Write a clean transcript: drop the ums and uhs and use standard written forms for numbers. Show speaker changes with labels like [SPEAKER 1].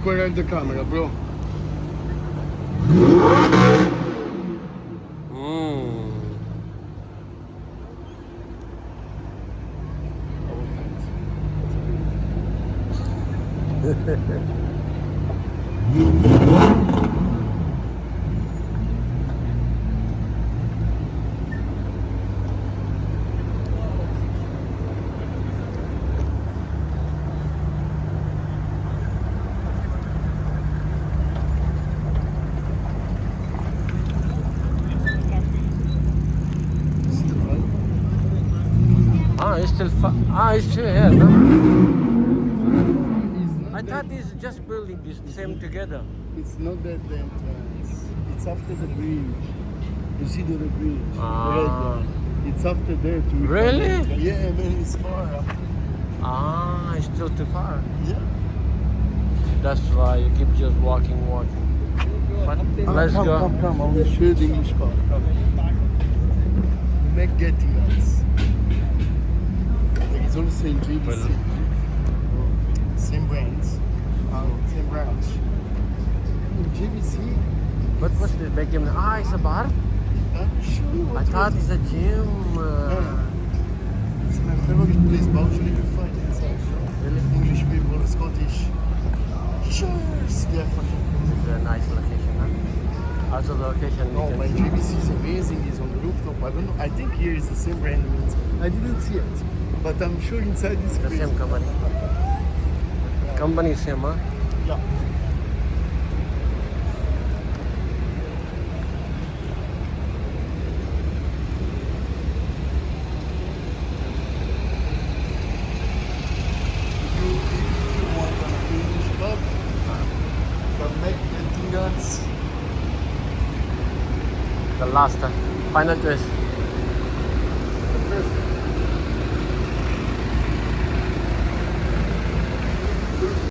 [SPEAKER 1] look where the camera, bro.
[SPEAKER 2] It's still here, no? I thought it's just building this same together.
[SPEAKER 1] It's not that the entrance. It's after the bridge. You see the bridge?
[SPEAKER 2] Ah.
[SPEAKER 1] Red one. It's after that.
[SPEAKER 2] Really?
[SPEAKER 1] Yeah, man, it's far.
[SPEAKER 2] It's still too far.
[SPEAKER 1] Yeah.
[SPEAKER 2] That's why you keep just walking. But let's
[SPEAKER 1] come,
[SPEAKER 2] go.
[SPEAKER 1] Come. I will show you the English part. Come. Make getting us. There is also in JBC. Same brands. Same branch. JBC.
[SPEAKER 2] But what's the big gym? It's a bar?
[SPEAKER 1] Sure.
[SPEAKER 2] I thought it's a gym.
[SPEAKER 1] It's my favorite place, but usually you find inside.
[SPEAKER 2] Really?
[SPEAKER 1] English people, Scottish. Cheers! They're funny.
[SPEAKER 2] It's a nice location, huh? Also the location.
[SPEAKER 1] No, my JBC is amazing. It's on the rooftop. I don't know. I think here is the same brand. I didn't see it, but I'm sure inside is
[SPEAKER 2] The
[SPEAKER 1] crazy.
[SPEAKER 2] same company. Company same, huh?
[SPEAKER 1] Yeah. If you want an English pub, can make getting us.
[SPEAKER 2] The last final choice.